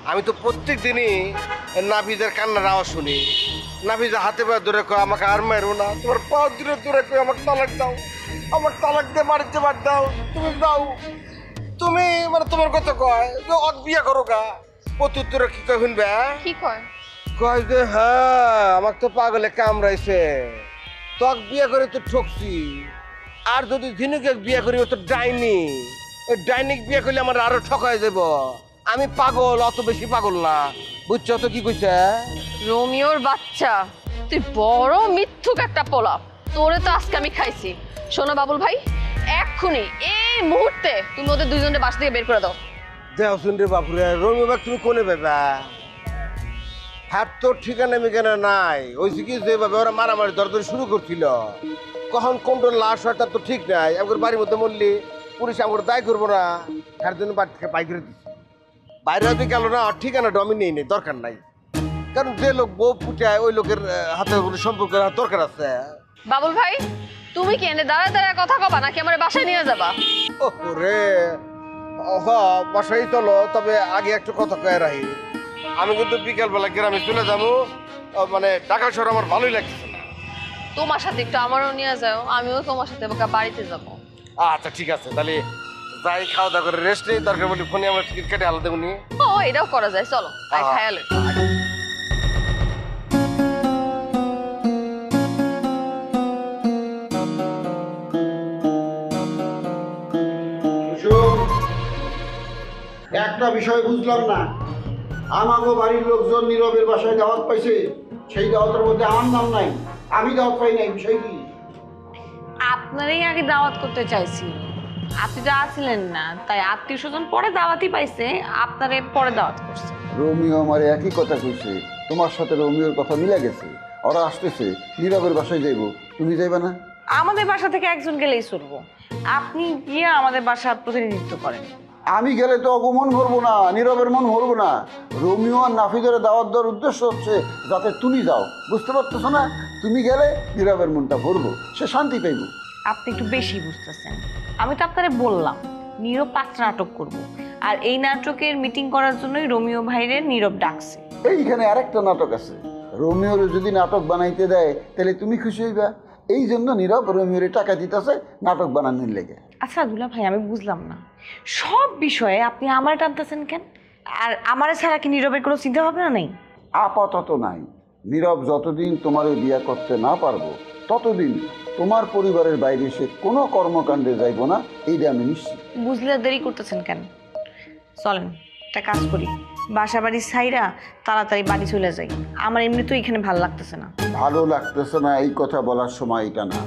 আমি তো প্রত্যেক দিনই নাফিজের কান্নার আওয়াজ শুনি। নাফিজা হাতে পায়ে ধরে কয় আমাকে আর মেরো না, তোমার পা দূরে দূরে কয় আমাকে তালাক দাও, আমাকে তালাক দিয়ে বাড়িতে বাদ দাও, তুমি দাও। তুমি মানে তোমার কথা কয় যে অত বিয়া করো গা, প্রত্যুত্তরে কি কয় শুনবে? কি কয়? কয় যে হ্যাঁ আমাকে তো পাগলে কামড়াইছে, তক বিয়ে করে তো ঠকছি। আর যদি ঝিনুকে বিয়ে করি ও তো ডাইনি, ওই ডাইনিক বিয়ে করলে আমার আরো ঠকাই দেব। আমি পাগল, অত বেশি পাগল না, বুঝছো তো কি কইছে? রোমিওর বাচ্চা, তুই বড় মিথ্যুক একটা পোলা। তোরে তো আজকে আমি খাইছি। শোনো বাবুল ভাই, এক্ষুনি এই মুহূর্তে তুমি ওদের দুইজনের বাসা থেকে বের করে দাও। দেও শুনরে বাপুরে, রমিও বাগ তুমি কোনে বেবা? হাত তো ঠিকানা মিকানা নাই। ওই কি যেভাবে ওরা মারামারি দরদরি শুরু করছিল, কখন কোনটা লাশ হয় তার তো ঠিক নাই। আমার বাড়ির মধ্যে মরলি পুলিশ আমার দায় করবো না, তার জন্য বাড়ি থেকে বাই করে দিচ্ছি। বাইরে হয়তো গেল না, ঠিকানা ডমি নেই নেই, দরকার নাই। কারণ যে লোক বউ পুটায় ওই লোকের হাতে সম্পর্ক দরকার আছে। বাবুল ভাই, তুমি কি এনে দাঁড়ায় দাঁড়ায় কথা কবা নাকি আমার বাসায় নিয়ে যাবা? ওরে বাসায় চলো, তবে আগে একটু কথা কয়ে রাখি। আমি কিন্তু বিকালবেলা গ্রামে চলে যাবো, মানে ঢাকা শহর আমার ভালোই লাগছে না। তোমার সাথে একটু আমারও নিয়ে যাও, আমিও তোমার সাথে বাড়িতে যাবো। আচ্ছা ঠিক আছে, তাহলে যাই, খাওয়া দাওয়া করে রেস্ট নেই, দরকার বলি ফোনে আমার টিকিট কেটে আলাদা দেবো নিয়ে। ও এটাও করা যায়, চলো তাই খায়ালে। একটা বিষয় বুঝলাম না, আমাগো বাড়ির লোকজন নীরবের বাসায় দাওয়াত পাইছে, সেই দাওয়াতের মধ্যে আমার নাম নাই, আমি দাওয়াত পাই নাই, বিষয় কি? আপনারই আগে দাওয়াত করতে চাইছি, আপনি তো আসলেন না, তাই আত্মীয় স্বজন পরে দাওয়াতই পাইছে, আপনারে পরে দাওয়াত করছে। রোমিও আমার একই কথা কইছে, তোমার সাথে রোমিওর কথা মিলে গেছে। ওরা আসতেছে, নীরবের বাসায় যাইব, তুমি যাইবা না? আমাদের বাসা থেকে একজন গেলেই চলবো, আপনি গিয়ে আমাদের বাসার প্রতিনিধিত্ব করেন। আমি গেলে তো অগো মন ভরবো না, নীরবের মন ভরবো না। রোমিও আর নাফিদের দাওয়াত দেওয়ার উদ্দেশ্য হচ্ছে যাতে তুমি যাও, বুঝতে পারতেছো না? তুমি গেলে নীরবের মনটা ভরবো, সে শান্তি পাইব। আপনি একটু বেশি বুঝতেছেন। আমি তো আপনারে বললাম নীরব 5টা নাটক করব, আর এই নাটকের মিটিং করার জন্যই রোমিও ভাইরে নীরব ডাকছে। এইখানে আরেকটা নাটক আছে, রোমিওর যদি নাটক বানাইতে দেয় তাহলে তুমি খুশি হইবা। এই জন্য নীরব রোমিওরে টাকা দিতেছে নাটক বানানোর লেগে। আচ্ছা দুলা ভাই, আমি বুঝলাম না, সব বিষয়ে আপনি আমার টানতেছেন কেন? আর আমারে ছাড়া কি নীরবের কোনো চিন্তা ভাবনা নেই? আপাতত নাই। নীরব যতদিন তোমার বিয়ে করতে না পারবো ততদিন তোমার পরিবারের বাইরে সে কোনো কর্মকাণ্ডে যাইব না, এইটা আমি নিশ্চিত। বুঝলে দেরি করতেছেন কেন? চলেন একটা কাজ করি, বাসা বাড়ি ছাইরা তাড়াতাড়ি বাড়ি চলে যাই। আমার এমনি তো এখানে ভালো লাগতেছে না। ভালো লাগতেছে না এই কথা বলার সময় এটা না।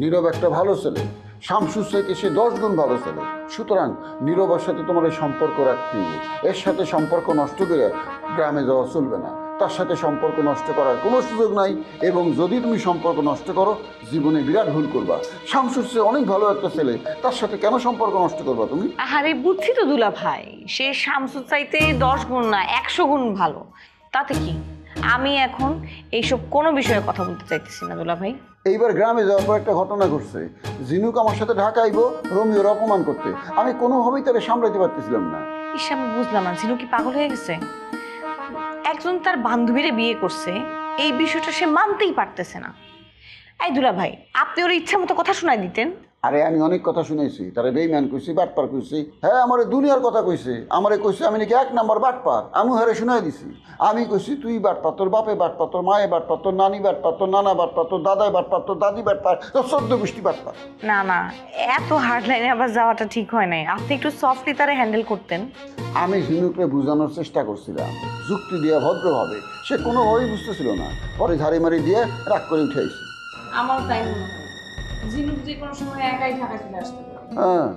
নীরব একটা ভালো ছেলে, শামসুর চাইতে সে 10 গুণ ভালো ছেলে। সুতরাং নীরবের সাথে তোমার এই সম্পর্ক রাখতে হবে। এর সাথে সম্পর্ক নষ্ট করে গ্রামে যাওয়া চলবে না, তার সাথে সম্পর্ক নষ্ট করার কোনো সুযোগ নাই। এবং যদি তুমি সম্পর্ক নষ্ট করো জীবনে বিরাট ভুল করবা। শামসুর চেয়ে অনেক ভালো একটা ছেলে, তার সাথে কেন সম্পর্ক নষ্ট করবা তুমি? আরে বুঝছি তো দুলা ভাই, সে শামসুর চাইতে 10 গুণ না 100 গুণ ভালো, তাতে কি? আমি এখন এইসব কোনো বিষয়ে কথা বলতে চাইতেছি না দুলা ভাই। এইবার গ্রামে যাওয়ার পর একটা ঘটনা ঘটছে, জিনুক আমার সাথে ঢাকা আইব রোমিওর অপমান করতে, আমি কোনোভাবেই তারা সামলাতে পারতেছিলাম না। ইস, আমি বুঝলাম না, ঝিনু কি পাগল হয়ে গেছে? একজন তার বান্ধবীরে বিয়ে করছে, এই বিষয়টা সে মানতেই পারতেছে না। এই দুলা ভাই, আপনি ওর ইচ্ছা মতো কথা শোনাই দিতেন। আরে আমি অনেক কথা শুনেছি, তারা বেইমান কইছি, বাটপার কইছি। হ্যাঁ, আমারে দুনিয়ার কথা কইছে, আমারে কইছে আমি নাকি 1 নম্বর বাটপার। আমি হারে শুনাই দিছি। আমি কইছি তুই বাটপার, তোর বাপে বাটপার, তোর মায়ে বাটপার, তোর নানি বাটপার, তোর নানা বাটপার, তোর দাদাই বাটপার, তোর দাদি বাটপার, তোর 14 গোষ্ঠী বাটপার। না না, এত হার্ড লাইনে আবার যাওয়াটা ঠিক হয় নাই। আপনি একটু সফটলি তারে হ্যান্ডেল করতেন। আমি ঝিনুককে বোঝানোর চেষ্টা করছিলাম যুক্তি দিয়ে, ভদ্রভাবে। সে কোনোভাবেই বুঝতেছিল না। পরে ঝাড়ি মারি দিয়ে রাগ করে উঠে আইছি। আমার তাই মনে হয়, ঝিনুক যে কোনো সময় একাই ঢাকা চলে আসতে পারে। হ্যাঁ,